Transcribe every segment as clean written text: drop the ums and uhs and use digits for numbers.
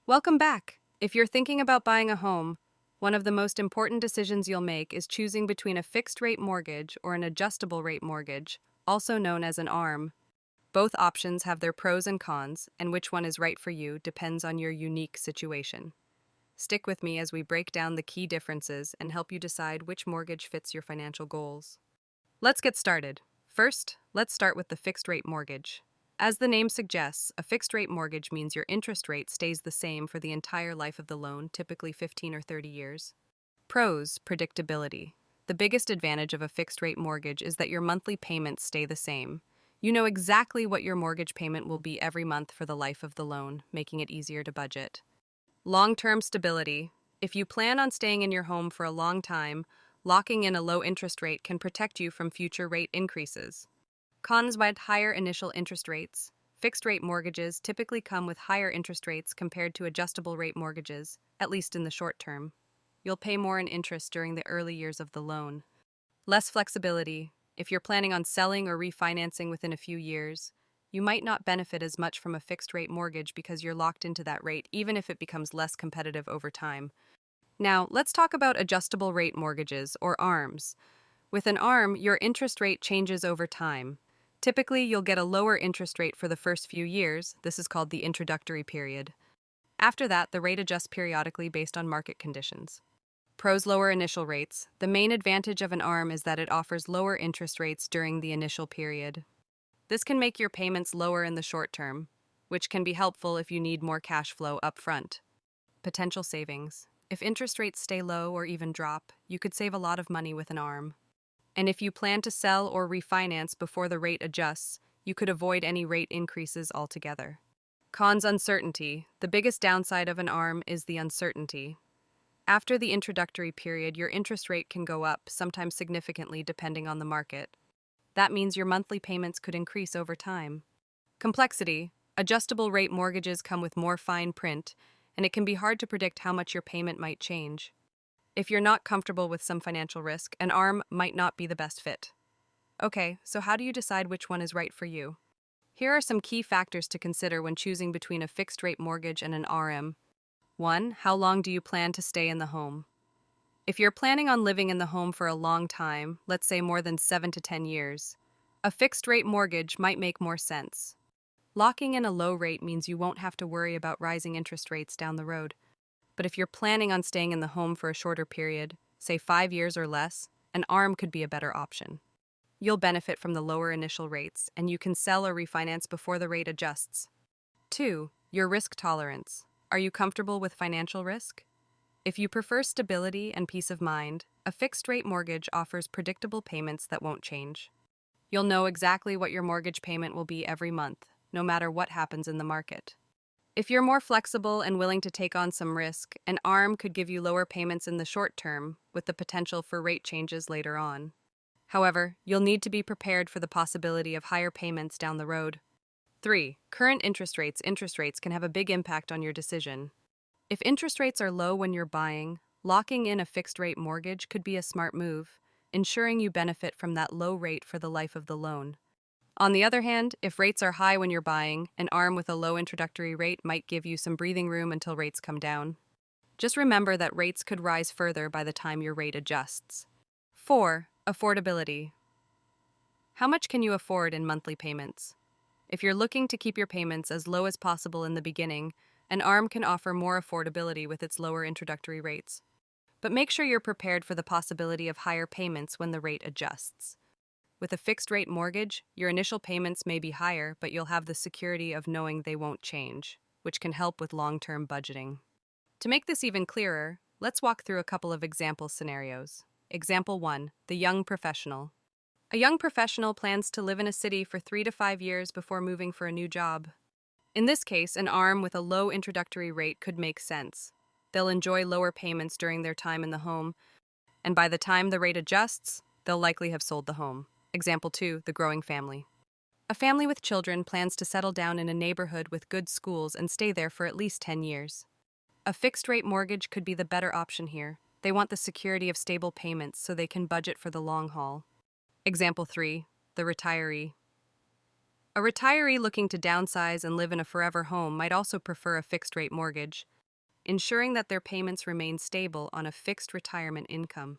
Welcome back. If you're thinking about buying a home, one of the most important decisions you'll make is choosing between a fixed rate mortgage or an adjustable rate mortgage, also known as an ARM. Both options have their pros and cons, and which one is right for you depends on your unique situation. Stick with me as we break down the key differences and help you decide which mortgage fits your financial goals. Let's get started. First, let's start with the fixed rate mortgage. As the name suggests, a fixed rate mortgage means your interest rate stays the same for the entire life of the loan, typically 15 or 30 years. Pros: predictability. The biggest advantage of a fixed rate mortgage is that your monthly payments stay the same. You know exactly what your mortgage payment will be every month for the life of the loan, making it easier to budget. Long term stability. If you plan on staying in your home for a long time, locking in a low interest rate can protect you from future rate increases. Cons: by higher initial interest rates. Fixed rate mortgages typically come with higher interest rates compared to adjustable rate mortgages, at least in the short term. You'll pay more in interest during the early years of the loan. Less flexibility. If you're planning on selling or refinancing within a few years, you might not benefit as much from a fixed rate mortgage because you're locked into that rate, even if it becomes less competitive over time. Now, let's talk about adjustable rate mortgages, or ARMs. With an ARM, your interest rate changes over time. Typically, you'll get a lower interest rate for the first few years. This is called the introductory period. After that, the rate adjusts periodically based on market conditions. Pros: lower initial rates. The main advantage of an ARM is that it offers lower interest rates during the initial period. This can make your payments lower in the short term, which can be helpful if you need more cash flow up front. Potential savings. If interest rates stay low or even drop, you could save a lot of money with an ARM. And if you plan to sell or refinance before the rate adjusts, you could avoid any rate increases altogether. Cons: uncertainty. The biggest downside of an ARM is the uncertainty. After the introductory period, your interest rate can go up, sometimes significantly depending on the market. That means your monthly payments could increase over time. Complexity. Adjustable rate mortgages come with more fine print, and it can be hard to predict how much your payment might change. If you're not comfortable with some financial risk, an ARM might not be the best fit. Okay, so how do you decide which one is right for you? Here are some key factors to consider when choosing between a fixed rate mortgage and an RM. 1. How long do you plan to stay in the home? If you're planning on living in the home for a long time, let's say more than 7 to 10 years, a fixed rate mortgage might make more sense. Locking in a low rate means you won't have to worry about rising interest rates down the road. But if you're planning on staying in the home for a shorter period, say 5 years or less, an ARM could be a better option. You'll benefit from the lower initial rates, and you can sell or refinance before the rate adjusts. 2. Your risk tolerance. Are you comfortable with financial risk? If you prefer stability and peace of mind, a fixed rate mortgage offers predictable payments that won't change. You'll know exactly what your mortgage payment will be every month, no matter what happens in the market. If you're more flexible and willing to take on some risk, an ARM could give you lower payments in the short term, with the potential for rate changes later on. However, you'll need to be prepared for the possibility of higher payments down the road. 3. Current interest rates. Interest rates can have a big impact on your decision. If interest rates are low when you're buying, locking in a fixed rate mortgage could be a smart move, ensuring you benefit from that low rate for the life of the loan. On the other hand, if rates are high when you're buying, an ARM with a low introductory rate might give you some breathing room until rates come down. Just remember that rates could rise further by the time your rate adjusts. 4. Affordability. How much can you afford in monthly payments? If you're looking to keep your payments as low as possible in the beginning, an ARM can offer more affordability with its lower introductory rates. But make sure you're prepared for the possibility of higher payments when the rate adjusts. With a fixed rate mortgage, your initial payments may be higher, but you'll have the security of knowing they won't change, which can help with long-term budgeting. To make this even clearer, let's walk through a couple of example scenarios. Example 1. The young professional. A young professional plans to live in a city for 3 to 5 years before moving for a new job. In this case, an ARM with a low introductory rate could make sense. They'll enjoy lower payments during their time in the home, and by the time the rate adjusts, they'll likely have sold the home. Example 2. The growing family. A family with children plans to settle down in a neighborhood with good schools and stay there for at least 10 years. A fixed-rate mortgage could be the better option here. They want the security of stable payments so they can budget for the long haul. Example 3. The retiree. A retiree looking to downsize and live in a forever home might also prefer a fixed-rate mortgage. ensuring that their payments remain stable on a fixed retirement income.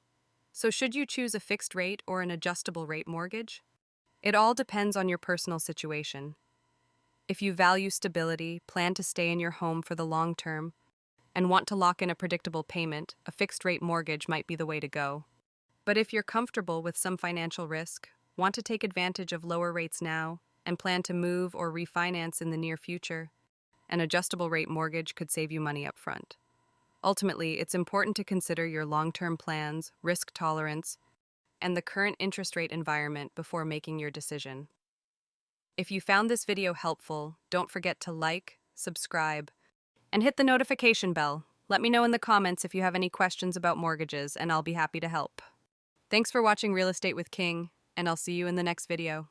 So, should you choose a fixed rate or an adjustable rate mortgage? It all depends on your personal situation. If you value stability, plan to stay in your home for the long term, and want to lock in a predictable payment, a fixed rate mortgage might be the way to go. But if you're comfortable with some financial risk, want to take advantage of lower rates now, and plan to move or refinance in the near future, an adjustable rate mortgage could save you money up front. Ultimately, it's important to consider your long-term plans, risk tolerance, and the current interest rate environment before making your decision. If you found this video helpful, don't forget to like, subscribe, and hit the notification bell. Let me know in the comments if you have any questions about mortgages, and I'll be happy to help. Thanks for watching Real Estate with King, and I'll see you in the next video.